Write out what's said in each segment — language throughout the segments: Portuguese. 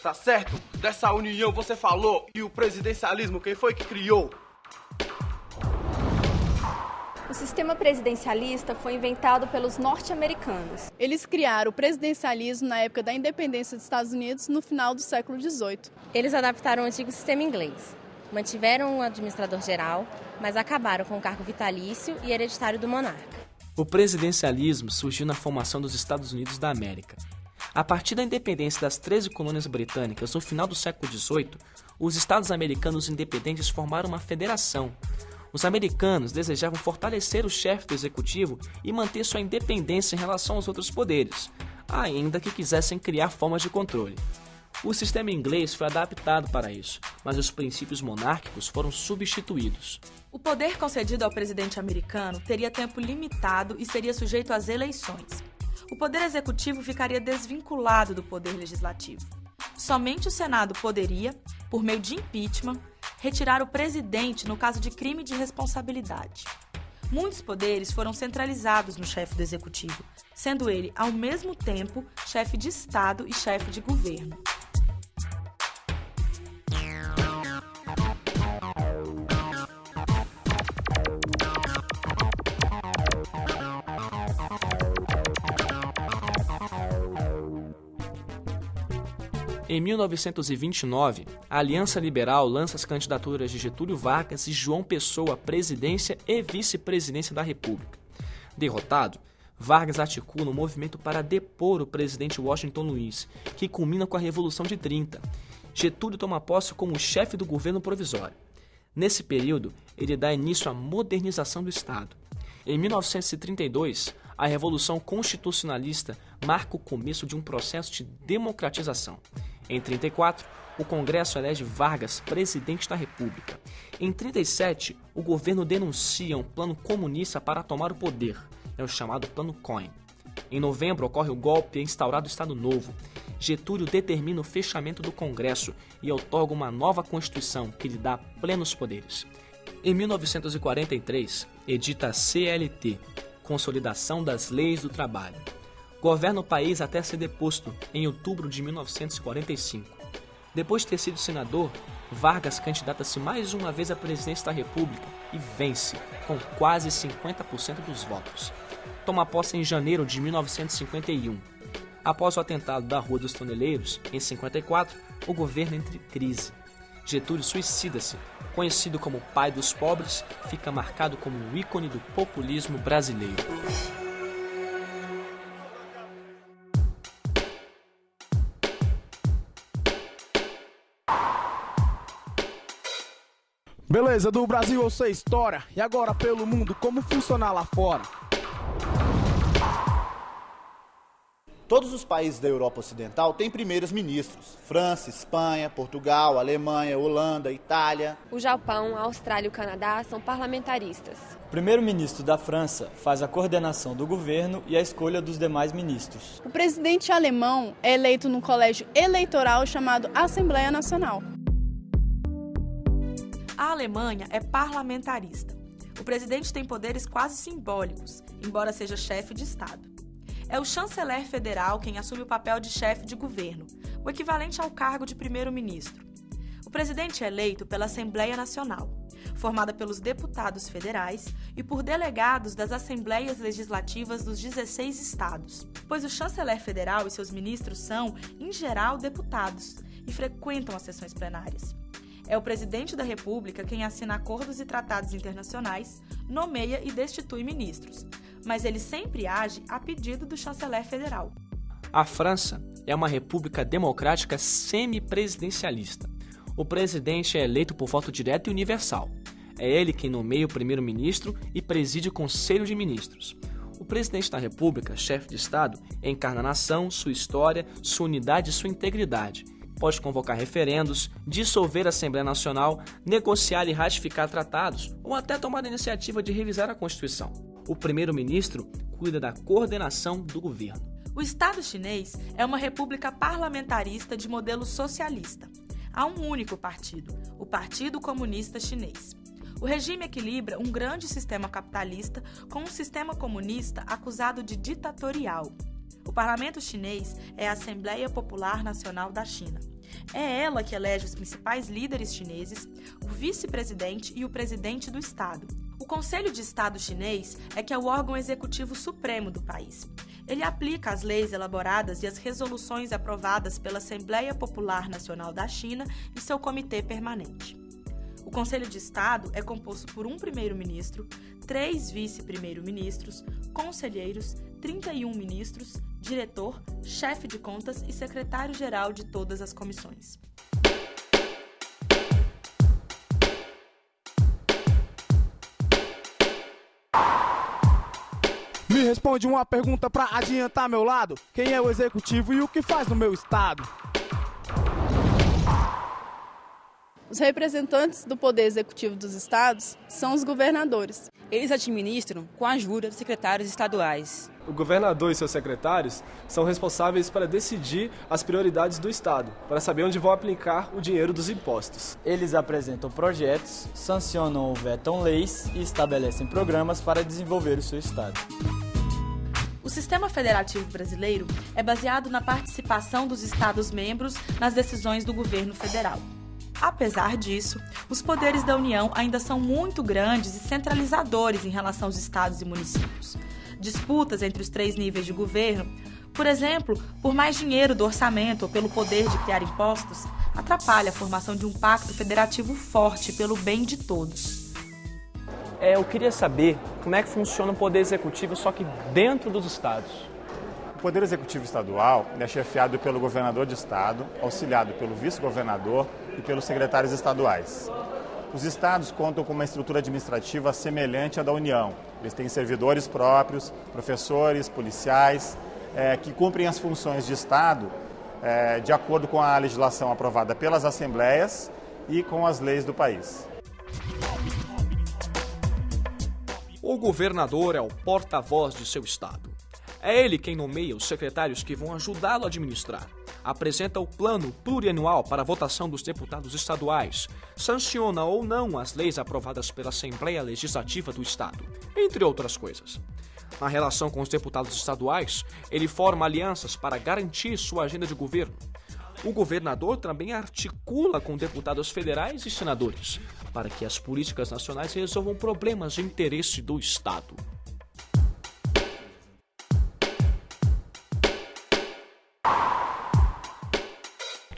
Tá certo? Dessa união você falou. E o presidencialismo, quem foi que criou? O sistema presidencialista foi inventado pelos norte-americanos. Eles criaram o presidencialismo na época da independência dos Estados Unidos, no final do século XVIII. Eles adaptaram o antigo sistema inglês. Mantiveram um administrador-geral, mas acabaram com o cargo vitalício e hereditário do monarca. O presidencialismo surgiu na formação dos Estados Unidos da América. A partir da independência das 13 colônias britânicas no final do século XVIII, os Estados americanos independentes formaram uma federação. Os americanos desejavam fortalecer o chefe do executivo e manter sua independência em relação aos outros poderes, ainda que quisessem criar formas de controle. O sistema inglês foi adaptado para isso, mas os princípios monárquicos foram substituídos. O poder concedido ao presidente americano teria tempo limitado e seria sujeito às eleições. O poder executivo ficaria desvinculado do poder legislativo. Somente o Senado poderia, por meio de impeachment, retirar o presidente no caso de crime de responsabilidade. Muitos poderes foram centralizados no chefe do executivo, sendo ele, ao mesmo tempo, chefe de Estado e chefe de governo. Em 1929, a Aliança Liberal lança as candidaturas de Getúlio Vargas e João Pessoa à presidência e vice-presidência da República. Derrotado, Vargas articula um movimento para depor o presidente Washington Luiz, que culmina com a Revolução de 30. Getúlio toma posse como chefe do governo provisório. Nesse período, ele dá início à modernização do Estado. Em 1932, a Revolução Constitucionalista marca o começo de um processo de democratização. Em 1934, o Congresso elege Vargas presidente da República. Em 1937, o governo denuncia um plano comunista para tomar o poder, é o chamado Plano Cohen. Em novembro, ocorre o golpe e é instaurado o Estado Novo. Getúlio determina o fechamento do Congresso e outorga uma nova Constituição que lhe dá plenos poderes. Em 1943, edita a CLT, Consolidação das Leis do Trabalho. Governa o país até ser deposto em outubro de 1945. Depois de ter sido senador, Vargas candidata-se mais uma vez à presidência da República e vence, com quase 50% dos votos. Toma posse em janeiro de 1951. Após o atentado da Rua dos Toneleiros, em 1954, o governo entra em crise. Getúlio suicida-se. Conhecido como pai dos pobres, fica marcado como um ícone do populismo brasileiro. Beleza, do Brasil eu sei história, e agora pelo mundo, como funciona lá fora? Todos os países da Europa Ocidental têm primeiros ministros. França, Espanha, Portugal, Alemanha, Holanda, Itália. O Japão, a Austrália e o Canadá são parlamentaristas. O primeiro-ministro da França faz a coordenação do governo e a escolha dos demais ministros. O presidente alemão é eleito num colégio eleitoral chamado Assembleia Nacional. A Alemanha é parlamentarista. O presidente tem poderes quase simbólicos, embora seja chefe de Estado. É o chanceler federal quem assume o papel de chefe de governo, o equivalente ao cargo de primeiro-ministro. O presidente é eleito pela Assembleia Nacional, formada pelos deputados federais e por delegados das Assembleias Legislativas dos 16 estados, pois o chanceler federal e seus ministros são, em geral, deputados e frequentam as sessões plenárias. É o presidente da República quem assina acordos e tratados internacionais, nomeia e destitui ministros, mas ele sempre age a pedido do chanceler federal. A França é uma república democrática semipresidencialista. O presidente é eleito por voto direto e universal. É ele quem nomeia o primeiro-ministro e preside o Conselho de Ministros. O presidente da República, chefe de Estado, encarna a nação, sua história, sua unidade e sua integridade. Pode convocar referendos, dissolver a Assembleia Nacional, negociar e ratificar tratados ou até tomar a iniciativa de revisar a Constituição. O primeiro-ministro cuida da coordenação do governo. O Estado chinês é uma república parlamentarista de modelo socialista. Há um único partido, o Partido Comunista Chinês. O regime equilibra um grande sistema capitalista com um sistema comunista acusado de ditatorial. O parlamento chinês é a Assembleia Popular Nacional da China. É ela que elege os principais líderes chineses, o vice-presidente e o presidente do Estado. O Conselho de Estado chinês é que é o órgão executivo supremo do país. Ele aplica as leis elaboradas e as resoluções aprovadas pela Assembleia Popular Nacional da China e seu comitê permanente. O Conselho de Estado é composto por um primeiro-ministro, 3 vice-primeiro-ministros, conselheiros, 31 ministros, diretor, chefe de contas e secretário-geral de todas as comissões. Me responde uma pergunta pra adiantar meu lado. Quem é o executivo e o que faz no meu estado? Os representantes do poder executivo dos estados são os governadores. Eles administram com a ajuda dos secretários estaduais. O governador e seus secretários são responsáveis para decidir as prioridades do Estado, para saber onde vão aplicar o dinheiro dos impostos. Eles apresentam projetos, sancionam ou vetam leis e estabelecem programas para desenvolver o seu Estado. O sistema federativo brasileiro é baseado na participação dos Estados-membros nas decisões do governo federal. Apesar disso, os poderes da União ainda são muito grandes e centralizadores em relação aos estados e municípios. Disputas entre os 3 níveis de governo, por exemplo, por mais dinheiro do orçamento ou pelo poder de criar impostos, atrapalha a formação de um pacto federativo forte pelo bem de todos. Eu queria saber como é que funciona o poder executivo, só que dentro dos estados. O Poder Executivo Estadual é chefiado pelo governador de estado, auxiliado pelo vice-governador e pelos secretários estaduais. Os estados contam com uma estrutura administrativa semelhante à da União. Eles têm servidores próprios, professores, policiais, que cumprem as funções de estado de acordo com a legislação aprovada pelas assembleias e com as leis do país. O governador é o porta-voz de seu estado. É ele quem nomeia os secretários que vão ajudá-lo a administrar. Apresenta o plano plurianual para a votação dos deputados estaduais, sanciona ou não as leis aprovadas pela Assembleia Legislativa do Estado, entre outras coisas. Na relação com os deputados estaduais, ele forma alianças para garantir sua agenda de governo. O governador também articula com deputados federais e senadores, para que as políticas nacionais resolvam problemas de interesse do Estado.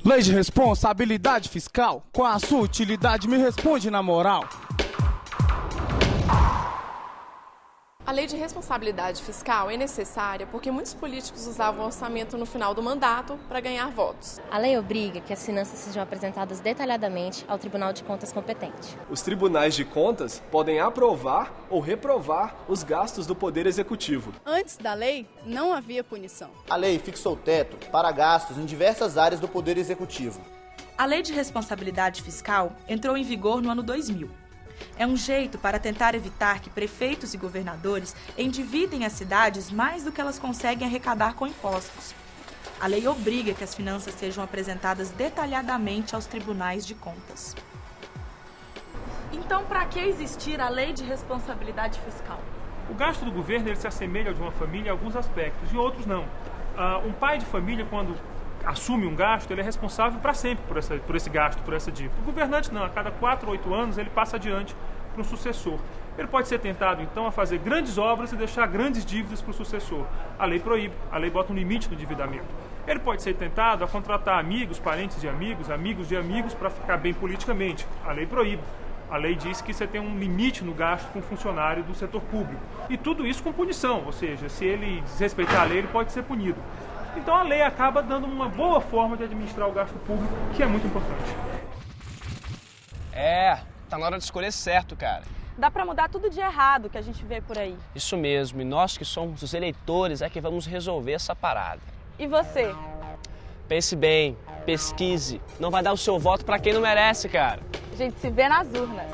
Lei de responsabilidade fiscal, com a sua utilidade me responde na moral. A lei de responsabilidade fiscal é necessária porque muitos políticos usavam o orçamento no final do mandato para ganhar votos. A lei obriga que as finanças sejam apresentadas detalhadamente ao Tribunal de Contas competente. Os tribunais de contas podem aprovar ou reprovar os gastos do Poder Executivo. Antes da lei, não havia punição. A lei fixou o teto para gastos em diversas áreas do Poder Executivo. A Lei de Responsabilidade Fiscal entrou em vigor no ano 2000. É um jeito para tentar evitar que prefeitos e governadores endividem as cidades mais do que elas conseguem arrecadar com impostos. A lei obriga que as finanças sejam apresentadas detalhadamente aos tribunais de contas. Então, para que existir a Lei de Responsabilidade Fiscal? O gasto do governo ele se assemelha ao de uma família em alguns aspectos, em outros não. Um pai de família, quando assume um gasto, ele é responsável para sempre por esse gasto, por essa dívida. O governante não, a cada 4 ou 8 anos ele passa adiante para um sucessor. Ele pode ser tentado então a fazer grandes obras e deixar grandes dívidas para o sucessor. A lei proíbe, a lei bota um limite no endividamento. Ele pode ser tentado a contratar amigos, parentes de amigos, amigos de amigos para ficar bem politicamente. A lei proíbe. A lei diz que você tem um limite no gasto com um funcionário do setor público. E tudo isso com punição, ou seja, se ele desrespeitar a lei, ele pode ser punido. Então a lei acaba dando uma boa forma de administrar o gasto público, que é muito importante. Tá na hora de escolher certo, cara. Dá pra mudar tudo de errado que a gente vê por aí. Isso mesmo, e nós que somos os eleitores é que vamos resolver essa parada. E você? Pense bem, pesquise, não vai dar o seu voto pra quem não merece, cara. A gente se vê nas urnas.